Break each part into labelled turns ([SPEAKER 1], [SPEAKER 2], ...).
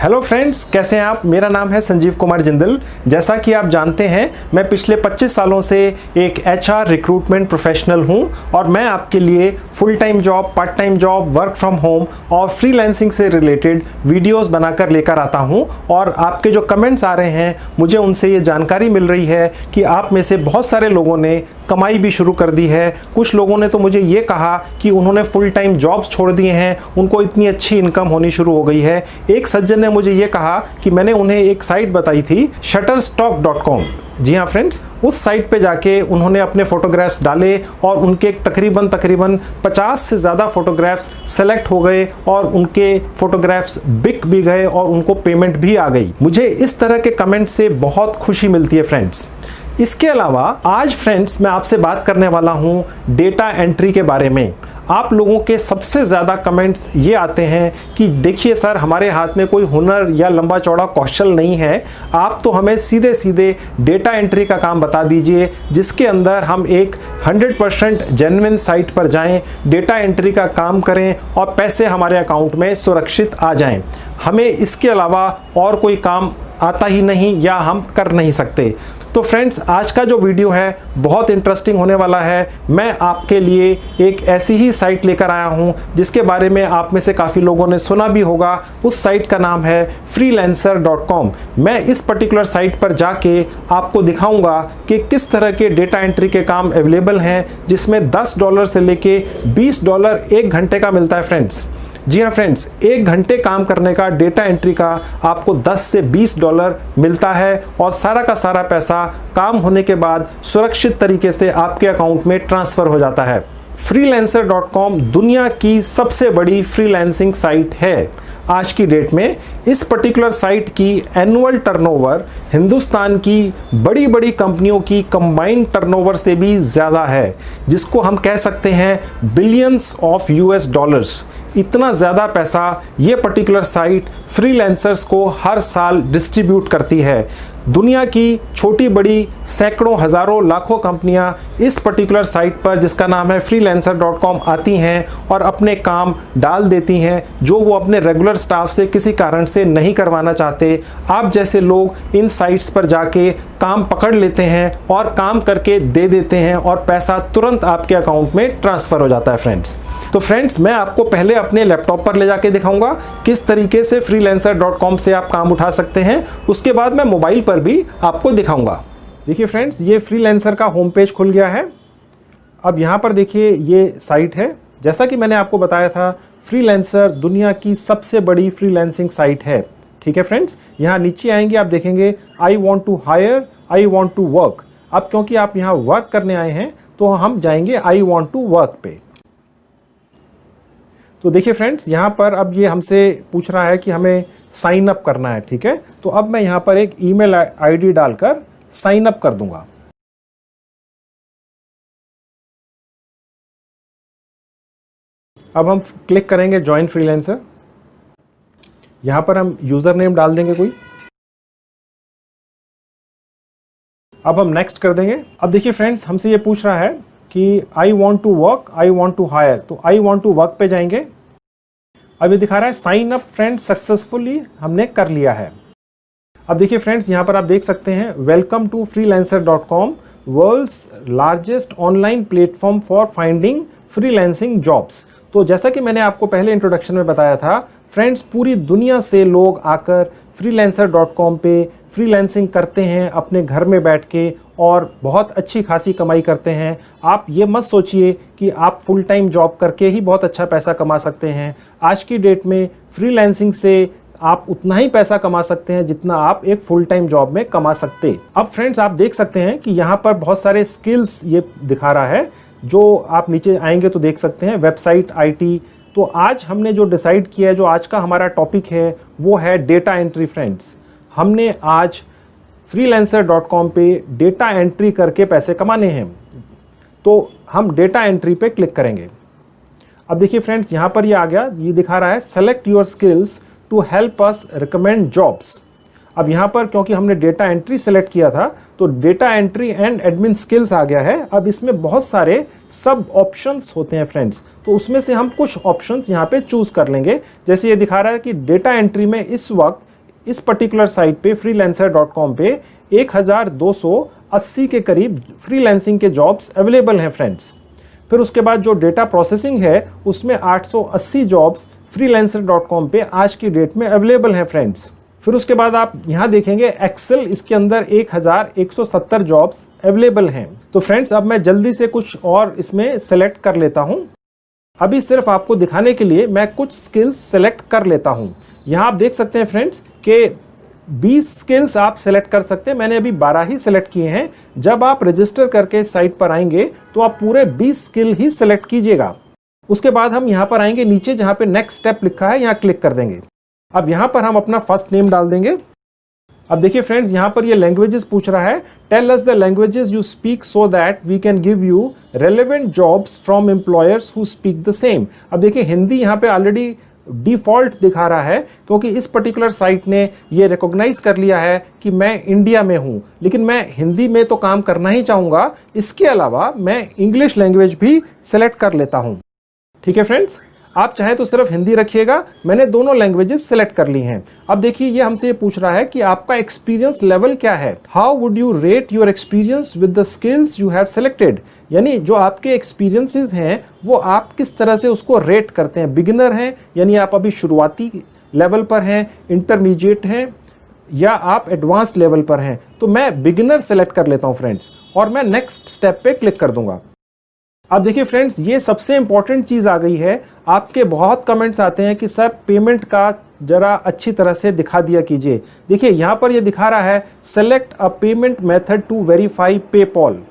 [SPEAKER 1] Hello friends, कैसे हैं आप। मेरा नाम है संजीव कुमार जिंदल। जैसा कि आप जानते हैं, मैं पिछले 25 सालों से एक एचआर रिक्रूटमेंट प्रोफेशनल हूं और मैं आपके लिए full time job, part time job, work from home और फ्रीलांसिंग से रिलेटेड वीडियोस बनाकर लेकर आता हूं। और आपके जो कमेंट्स आ रहे हैं, मुझे उनसे ये जानकारी मिल रही है कि आप में से बहुत सारे लोगों ने कमाई भी शुरू कर दी है। कुछ लोगों ने तो मुझे ये कहा कि उन्होंने फुल टाइम जॉब्स छोड़ दिए हैं, उनको इतनी अच्छी इनकम होनी शुरू हो गई है। एक सज्जन ने मुझे ये कहा कि मैंने उन्हें एक साइट बताई थी shutterstock.com। जी हाँ फ्रेंड्स, उस साइट पे जाके उन्होंने अपने फ़ोटोग्राफ्स डाले और उनके तकरीबन 50 से ज़्यादा फ़ोटोग्राफ्स सेलेक्ट हो गए और उनके फ़ोटोग्राफ्स बिक भी गए और उनको पेमेंट भी आ गई। मुझे इस तरह के कमेंट से बहुत खुशी मिलती है फ्रेंड्स। इसके अलावा आज फ्रेंड्स मैं आपसे बात करने वाला हूँ डेटा एंट्री के बारे में। आप लोगों के सबसे ज़्यादा कमेंट्स ये आते हैं कि देखिए सर, हमारे हाथ में कोई हुनर या लंबा चौड़ा कौशल नहीं है, आप तो हमें सीधे सीधे डेटा एंट्री का काम बता दीजिए जिसके अंदर हम एक 100% जेन्युइन साइट पर जाएं, डेटा एंट्री का काम करें और पैसे हमारे अकाउंट में सुरक्षित आ जाएं। हमें इसके अलावा और कोई काम आता ही नहीं या हम कर नहीं सकते। तो फ्रेंड्स, आज का जो वीडियो है बहुत इंटरेस्टिंग होने वाला है। मैं आपके लिए एक ऐसी ही साइट लेकर आया हूं जिसके बारे में आप में से काफ़ी लोगों ने सुना भी होगा। उस साइट का नाम है freelancer.com। मैं इस पर्टिकुलर साइट पर जाके आपको दिखाऊंगा कि किस तरह के डेटा एंट्री के काम अवेलेबल हैं, जिसमें $10 से लेके $20 1 घंटे का मिलता है फ्रेंड्स। जी हाँ फ्रेंड्स, 1 घंटे काम करने का डेटा एंट्री का आपको $10 से $20 मिलता है और सारा का सारा पैसा काम होने के बाद सुरक्षित तरीके से आपके अकाउंट में ट्रांसफ़र हो जाता है। freelancer.com दुनिया की सबसे बड़ी फ्रीलांसिंग साइट है आज की डेट में। इस पर्टिकुलर साइट की एनुअल टर्नओवर हिंदुस्तान की बड़ी बड़ी कंपनियों की कंबाइंड टर्नओवर से भी ज़्यादा है, जिसको हम कह सकते हैं बिलियंस ऑफ US डॉलर्स। इतना ज़्यादा पैसा ये पर्टिकुलर साइट फ्रीलांसर्स को हर साल डिस्ट्रीब्यूट करती है। दुनिया की छोटी बड़ी सैकड़ों, हज़ारों, लाखों कंपनियां इस पर्टिकुलर साइट पर जिसका नाम है freelancer.com आती हैं और अपने काम डाल देती हैं जो वो अपने रेगुलर स्टाफ से किसी कारण से नहीं करवाना चाहते। आप जैसे लोग इन साइट्स पर जाके काम पकड़ लेते हैं और काम करके दे देते हैं और पैसा तुरंत आपके अकाउंट में ट्रांसफ़र हो जाता है फ्रेंड्स। तो फ्रेंड्स, मैं आपको पहले अपने लैपटॉप पर ले जाके दिखाऊंगा किस तरीके से freelancer.com से आप काम उठा सकते हैं। उसके बाद मैं मोबाइल पर भी आपको दिखाऊंगा। देखिए फ्रेंड्स, ये फ्रीलांसर का होम पेज खुल गया है। अब यहाँ पर देखिए ये साइट है। जैसा कि मैंने आपको बताया था, फ्रीलांसर दुनिया की सबसे बड़ी फ्रीलांसिंग साइट है। ठीक है फ्रेंड्स, यहाँ नीचे आएंगे, आप देखेंगे I want to hire, I want to work. अब क्योंकि आप यहाँ वर्क करने आए हैं तो हम जाएंगे आई वॉन्ट टू वर्क पे। तो देखिए फ्रेंड्स, यहाँ पर अब ये हमसे पूछ रहा है कि हमें साइन अप करना है। ठीक है, तो अब मैं यहाँ पर एक ईमेल आईडी डालकर साइन अप कर दूंगा। अब हम क्लिक करेंगे ज्वाइन फ्रीलांसर। यहाँ पर हम यूजर नेम डाल देंगे कोई। अब हम नेक्स्ट कर देंगे। अब देखिए फ्रेंड्स, हमसे ये पूछ रहा है कि I want to work, I want to hire. तो आई वॉन्ट टू वर्क पे जाएंगे। अब ये दिखा रहा है साइन अप फ्रेंड्स सक्सेसफुली, हमने कर लिया है। अब देखिए फ्रेंड्स, यहाँ पर आप देख सकते हैं welcome to freelancer.com, world's largest online platform for finding freelancing jobs. तो जैसा कि मैंने आपको पहले इंट्रोडक्शन में बताया था फ्रेंड्स, पूरी दुनिया से लोग आकर freelancer.com पे फ्रीलांसिंग करते हैं अपने घर में बैठ के और बहुत अच्छी खासी कमाई करते हैं। आप ये मत सोचिए कि आप फुल टाइम जॉब करके ही बहुत अच्छा पैसा कमा सकते हैं। आज की डेट में फ्रीलांसिंग से आप उतना ही पैसा कमा सकते हैं जितना आप एक फुल टाइम जॉब में कमा सकते। अब फ्रेंड्स, आप देख सकते हैं कि यहाँ पर बहुत सारे स्किल्स ये दिखा रहा है, जो आप नीचे आएंगे तो देख सकते हैं वेबसाइट IT। तो आज हमने जो डिसाइड किया है, जो आज का हमारा टॉपिक है, वो है डेटा एंट्री फ्रेंड्स। हमने आज freelancer.com पे डेटा एंट्री करके पैसे कमाने हैं, तो हम डेटा एंट्री पे क्लिक करेंगे। अब देखिए फ्रेंड्स, यहाँ पर ये आ गया, ये दिखा रहा है select your skills to help us recommend jobs. अब यहाँ पर क्योंकि हमने डेटा एंट्री सेलेक्ट किया था तो data entry and admin skills आ गया है। अब इसमें बहुत सारे सब ऑप्शंस होते हैं फ्रेंड्स, तो उसमें से हम कुछ ऑप्शंस यहाँ पे चूज कर लेंगे। जैसे ये दिखा रहा है कि डेटा एंट्री में इस वक्त इस पर्टिकुलर साइट पे freelancer.com पे 1280 के करीब फ्रीलांसिंग के जॉब्स अवेलेबल हैं फ्रेंड्स। फिर उसके बाद जो डेटा प्रोसेसिंग है उसमें 880 जॉब्स freelancer.com पे आज की डेट में अवेलेबल हैं फ्रेंड्स। फिर उसके बाद आप यहाँ देखेंगे एक्सेल, इसके अंदर 1170 जॉब्स अवेलेबल हैं। तो फ्रेंड्स अब मैं जल्दी से कुछ और इसमें सेलेक्ट कर लेता हूँ। अभी सिर्फ आपको दिखाने के लिए मैं कुछ स्किल्स सेलेक्ट कर लेता हूँ। यहाँ आप देख सकते हैं फ्रेंड्स कि 20 स्किल्स आप सेलेक्ट कर सकते हैं। मैंने अभी 12 ही सेलेक्ट किए हैं। जब आप रजिस्टर करके साइट पर आएंगे तो आप पूरे 20 स्किल ही सेलेक्ट कीजिएगा। उसके बाद हम यहाँ पर आएंगे नीचे जहाँ पे नेक्स्ट स्टेप लिखा है, यहाँ क्लिक कर देंगे। अब यहाँ पर हम अपना फर्स्ट नेम डाल देंगे। अब देखिए फ्रेंड्स यहाँ पर ये लैंग्वेजेस पूछ रहा है, tell us the languages you speak so that we can give you relevant jobs from employers who speak the same. अब देखिए हिंदी यहाँ पे ऑलरेडी डिफॉल्ट दिखा रहा है क्योंकि इस पर्टिकुलर साइट ने ये रिकॉग्नाइज कर लिया है कि मैं इंडिया में हूँ, लेकिन मैं हिंदी में तो काम करना ही चाहूँगा। इसके अलावा मैं इंग्लिश लैंग्वेज भी सेलेक्ट कर लेता हूँ। ठीक है फ्रेंड्स, आप चाहे तो सिर्फ हिंदी रखिएगा, मैंने दोनों लैंग्वेजेस सेलेक्ट कर ली हैं। अब देखिए ये हमसे पूछ रहा है कि आपका एक्सपीरियंस लेवल क्या है। How would you rate your experience with the skills you have selected, यानी जो आपके एक्सपीरियंसेस हैं वो आप किस तरह से उसको रेट करते हैं। बिगिनर हैं यानी आप अभी शुरुआती लेवल पर हैं, इंटरमीडिएट हैं या आप एडवांस लेवल पर हैं। तो मैं बिगिनर सेलेक्ट कर लेता हूँ फ्रेंड्स और मैं नेक्स्ट स्टेप पे क्लिक कर दूंगा। अब देखिए फ्रेंड्स ये सबसे इंपॉर्टेंट चीज़ आ गई है। आपके बहुत कमेंट्स आते हैं कि सर पेमेंट का जरा अच्छी तरह से दिखा दिया कीजिए। देखिए यहाँ पर ये दिखा रहा है select a payment method to verify PayPal.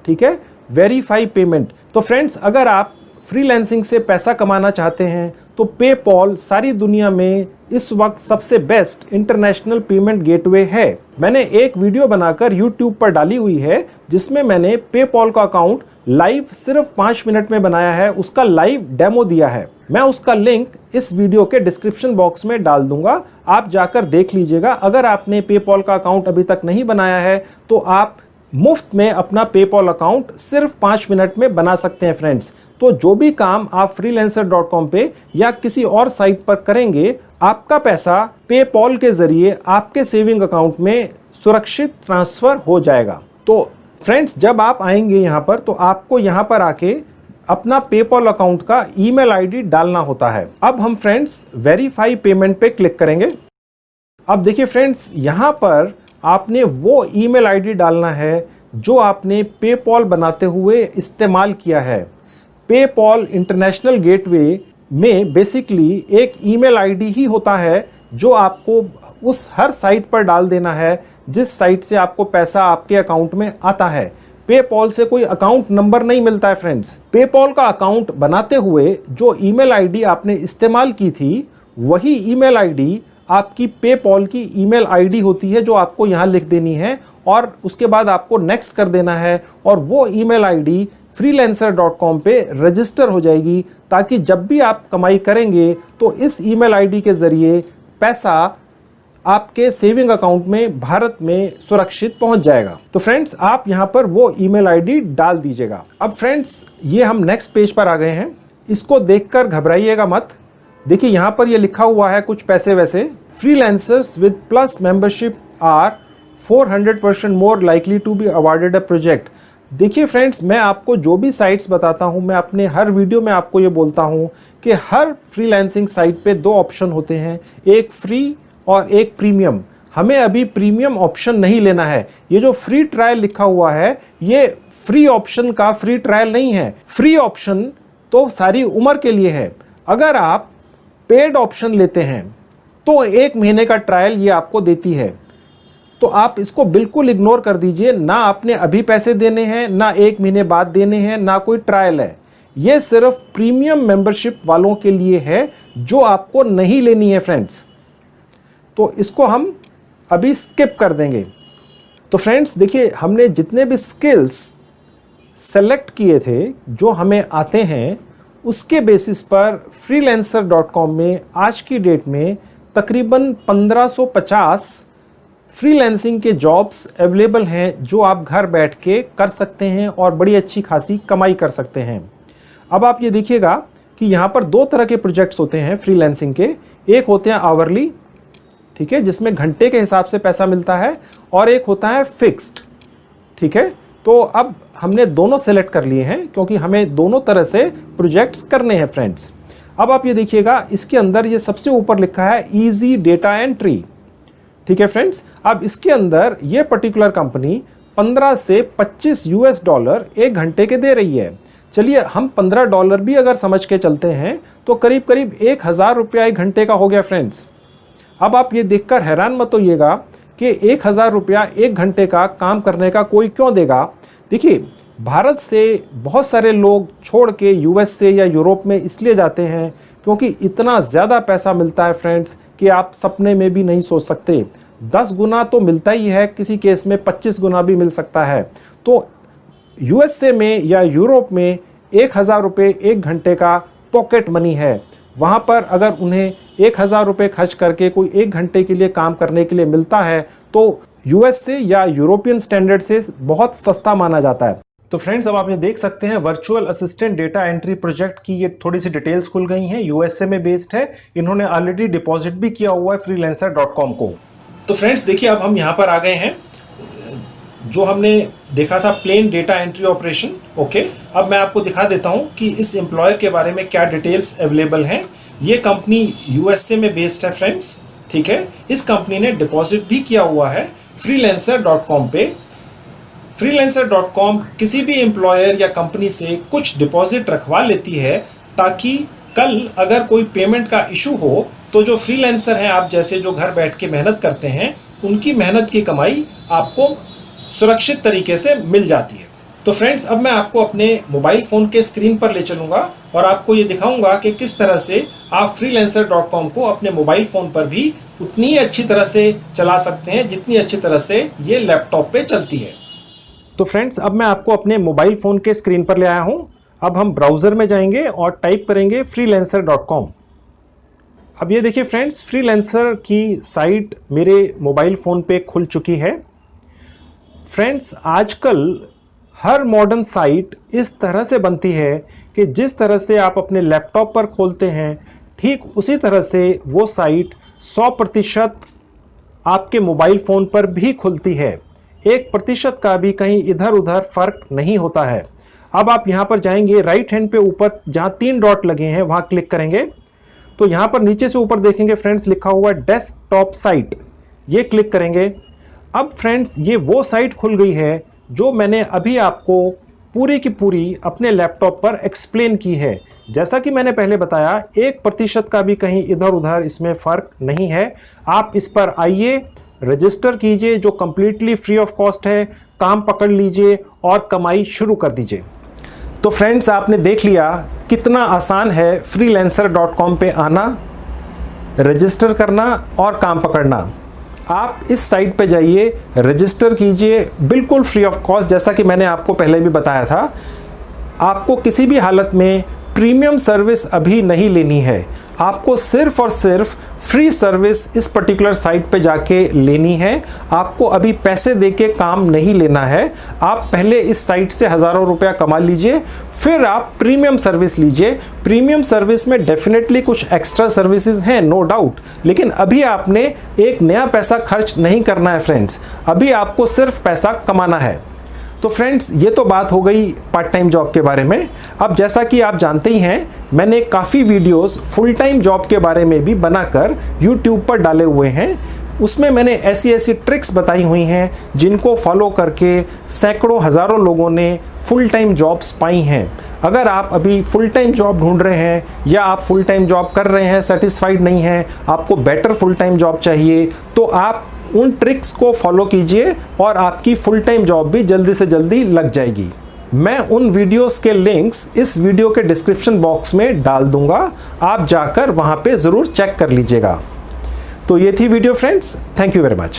[SPEAKER 1] ठीक है, वेरीफाई पेमेंट। तो फ्रेंड्स अगर आप फ्रीलांसिंग से पैसा कमाना चाहते हैं तो पेपॉल सारी दुनिया में इस वक्त सबसे बेस्ट इंटरनेशनल पेमेंट गेटवे है। मैंने एक वीडियो बनाकर यूट्यूब पर डाली हुई है जिसमें मैंने पेपॉल का अकाउंट लाइव सिर्फ 5 मिनट में बनाया है, उसका लाइव डेमो दिया है। मैं उसका लिंक इस वीडियो के डिस्क्रिप्शन बॉक्स में डाल दूंगा, आप जाकर देख लीजिएगा। अगर आपने पेपॉल का अकाउंट अभी तक नहीं बनाया है तो आप मुफ्त में अपना पेपॉल अकाउंट सिर्फ 5 मिनट में बना सकते हैं फ्रेंड्स। तो जो भी काम आप freelancer.com पे या किसी और साइट पर करेंगे, आपका पैसा पेपॉल के जरिए आपके सेविंग अकाउंट में सुरक्षित ट्रांसफर हो जाएगा। तो फ्रेंड्स जब आप आएंगे यहाँ पर तो आपको यहाँ पर आके अपना पेपॉल अकाउंट का ईमेल आईडी डालना होता है। अब हम फ्रेंड्स वेरीफाई पेमेंट पे क्लिक करेंगे। अब देखिए फ्रेंड्स यहाँ पर आपने वो ईमेल आईडी डालना है जो आपने पेपॉल बनाते हुए इस्तेमाल किया है। पेपॉल इंटरनेशनल गेटवे में बेसिकली एक ईमेल आईडी ही होता है जो आपको उस हर साइट पर डाल देना है जिस साइट से आपको पैसा आपके अकाउंट में आता है। पेपॉल से कोई अकाउंट नंबर नहीं मिलता है फ्रेंड्स। पेपॉल का अकाउंट बनाते हुए जो ईमेल आईडी आपने इस्तेमाल की थी वही ईमेल आईडी आपकी पेपॉल की ईमेल आईडी होती है जो आपको यहाँ लिख देनी है और उसके बाद आपको नेक्स्ट कर देना है और वो ईमेल आईडी freelancer.com पे रजिस्टर हो जाएगी ताकि जब भी आप कमाई करेंगे तो इस ईमेल आईडी के जरिए पैसा आपके सेविंग अकाउंट में भारत में सुरक्षित पहुंच जाएगा। तो फ्रेंड्स आप यहां पर वो ईमेल आईडी डाल दीजिएगा। अब फ्रेंड्स ये हम नेक्स्ट पेज पर आ गए हैं। इसको देखकर घबराइएगा मत। देखिए यहां पर ये लिखा हुआ है कुछ पैसे वैसे, freelancers with plus membership are 400% more likely to be awarded a project. देखिए फ्रेंड्स मैं आपको जो भी साइट्स बताता हूं, मैं अपने हर वीडियो में आपको ये बोलता हूं कि हर फ्रीलांसिंग साइट पे 2 ऑप्शन होते हैं, एक फ्री और एक प्रीमियम। हमें अभी प्रीमियम ऑप्शन नहीं लेना है। ये जो फ्री ट्रायल लिखा हुआ है ये फ्री ऑप्शन का फ्री ट्रायल नहीं है। फ्री ऑप्शन तो सारी उम्र के लिए है। अगर आप पेड ऑप्शन लेते हैं तो 1 महीने का ट्रायल ये आपको देती है, तो आप इसको बिल्कुल इग्नोर कर दीजिए। ना आपने अभी पैसे देने हैं, ना 1 महीने बाद देने हैं, ना कोई ट्रायल है। ये सिर्फ प्रीमियम मेंबरशिप वालों के लिए है जो आपको नहीं लेनी है फ्रेंड्स। तो इसको हम अभी स्किप कर देंगे। तो फ्रेंड्स देखिए हमने जितने भी स्किल्स सेलेक्ट किए थे जो हमें आते हैं उसके बेसिस पर freelancer.com में आज की डेट में तकरीबन 1550 फ्रीलांसिंग के जॉब्स अवेलेबल हैं जो आप घर बैठ के कर सकते हैं और बड़ी अच्छी खासी कमाई कर सकते हैं। अब आप ये देखिएगा कि यहाँ पर 2 तरह के प्रोजेक्ट्स होते हैं फ्रीलांसिंग के। एक होते हैं आवरली, ठीक है, जिसमें घंटे के हिसाब से पैसा मिलता है, और एक होता है फिक्स्ड। ठीक है, तो अब हमने दोनों सेलेक्ट कर लिए हैं क्योंकि हमें दोनों तरह से प्रोजेक्ट्स करने हैं फ्रेंड्स। अब आप ये देखिएगा, इसके अंदर ये सबसे ऊपर लिखा है इजी डेटा एंट्री। ठीक है फ्रेंड्स, अब इसके अंदर ये पर्टिकुलर कंपनी 15 से 25 US डॉलर एक घंटे के दे रही है। चलिए हम $15 भी अगर समझ के चलते हैं तो करीब करीब 1000 रुपया एक घंटे का हो गया फ्रेंड्स। अब आप ये देखकर हैरान मत होइएगा कि 1000 रुपया एक घंटे का काम करने का कोई क्यों देगा। देखिए, भारत से बहुत सारे लोग छोड़ के US से या यूरोप में इसलिए जाते हैं क्योंकि इतना ज़्यादा पैसा मिलता है फ्रेंड्स कि आप सपने में भी नहीं सोच सकते। 10 गुना तो मिलता ही है, किसी केस में 25 गुना भी मिल सकता है। तो USA में या यूरोप में 1000 रुपये एक घंटे का पॉकेट मनी है। वहाँ पर अगर उन्हें 1000 रुपये खर्च करके कोई एक घंटे के लिए काम करने के लिए मिलता है तो US से या यूरोपियन स्टैंडर्ड से बहुत सस्ता माना जाता है। तो फ्रेंड्स, अब आप ये देख सकते हैं virtual assistant data entry project की ये थोड़ी सी डिटेल्स खुल गई हैं। USA में बेस्ड है, इन्होंने ऑलरेडी डिपॉजिट भी किया हुआ है freelancer.com को। तो फ्रेंड्स देखिए, अब हम यहाँ पर आ गए हैं। जो हमने देखा था plain data entry operation, okay. अब मैं आपको दिखा देता हूँ कि इस एम्प्लॉयर के बारे में क्या डिटेल्स अवेलेबल हैं। ये कंपनी USA में बेस्ड है फ्रेंड्स, ठीक है। इस कंपनी ने डिपॉजिट भी किया हुआ है freelancer.com पे। freelancer.com किसी भी एम्प्लॉयर या कंपनी से कुछ डिपॉजिट रखवा लेती है ताकि कल अगर कोई पेमेंट का इशू हो तो जो फ्रीलांसर हैं, आप जैसे जो घर बैठ के मेहनत करते हैं, उनकी मेहनत की कमाई आपको सुरक्षित तरीके से मिल जाती है। तो फ्रेंड्स, अब मैं आपको अपने मोबाइल फ़ोन के स्क्रीन पर ले चलूँगा और आपको ये दिखाऊंगा कि किस तरह से आप freelancer.com को अपने मोबाइल फ़ोन पर भी उतनी ही अच्छी तरह से चला सकते हैं जितनी अच्छी तरह से ये लैपटॉप पे चलती है। तो फ्रेंड्स, अब मैं आपको अपने मोबाइल फ़ोन के स्क्रीन पर ले आया हूँ। अब हम ब्राउज़र में जाएंगे और टाइप करेंगे freelancer.com। अब ये देखिए फ्रेंड्स, फ्रीलांसर की साइट मेरे मोबाइल फ़ोन पे खुल चुकी है। फ्रेंड्स, आजकल हर मॉडर्न साइट इस तरह से बनती है कि जिस तरह से आप अपने लैपटॉप पर खोलते हैं, ठीक उसी तरह से वो साइट 100% आपके मोबाइल फ़ोन पर भी खुलती है। 1% का भी कहीं इधर उधर फ़र्क नहीं होता है। अब आप यहाँ पर जाएंगे, राइट हैंड पे ऊपर जहाँ 3 डॉट लगे हैं वहाँ क्लिक करेंगे तो यहाँ पर नीचे से ऊपर देखेंगे फ्रेंड्स लिखा हुआ है डेस्कटॉप साइट, ये क्लिक करेंगे। अब फ्रेंड्स, ये वो साइट खुल गई है जो मैंने अभी आपको पूरी की पूरी अपने लैपटॉप पर एक्सप्लेन की है। जैसा कि मैंने पहले बताया, 1% का भी कहीं इधर उधर इसमें फ़र्क नहीं है। आप इस पर आइए, रजिस्टर कीजिए जो कम्प्लीटली फ्री ऑफ कॉस्ट है, काम पकड़ लीजिए और कमाई शुरू कर दीजिए। तो फ्रेंड्स, आपने देख लिया कितना आसान है freelancer.com पे आना, रजिस्टर करना और काम पकड़ना। आप इस साइट पे जाइए, रजिस्टर कीजिए बिल्कुल फ्री ऑफ कॉस्ट। जैसा कि मैंने आपको पहले भी बताया था, आपको किसी भी हालत में प्रीमियम सर्विस अभी नहीं लेनी है। आपको सिर्फ और सिर्फ फ्री सर्विस इस पर्टिकुलर साइट पे जाके लेनी है। आपको अभी पैसे देके काम नहीं लेना है। आप पहले इस साइट से हज़ारों रुपया कमा लीजिए, फिर आप प्रीमियम सर्विस लीजिए। प्रीमियम सर्विस में डेफिनेटली कुछ एक्स्ट्रा सर्विसेज हैं, नो डाउट, लेकिन अभी आपने एक नया पैसा खर्च नहीं करना है फ्रेंड्स। अभी आपको सिर्फ पैसा कमाना है। तो फ्रेंड्स, ये तो बात हो गई पार्ट टाइम जॉब के बारे में। अब जैसा कि आप जानते ही हैं, मैंने काफ़ी वीडियोस फुल टाइम जॉब के बारे में भी बनाकर YouTube पर डाले हुए हैं। उसमें मैंने ऐसी ऐसी ट्रिक्स बताई हुई हैं जिनको फॉलो करके सैकड़ों हज़ारों लोगों ने फुल टाइम जॉब्स पाई हैं। अगर आप अभी फुल टाइम जॉब ढूंढ रहे हैं या आप फुल टाइम जॉब कर रहे हैं, सेटिस्फाइड नहीं हैं, आपको बेटर फुल टाइम जॉब चाहिए, तो आप उन ट्रिक्स को फॉलो कीजिए और आपकी फुल टाइम जॉब भी जल्दी से जल्दी लग जाएगी। मैं उन वीडियोस के लिंक्स इस वीडियो के डिस्क्रिप्शन बॉक्स में डाल दूंगा, आप जाकर वहां पे ज़रूर चेक कर लीजिएगा। तो ये थी video friends, thank you very much.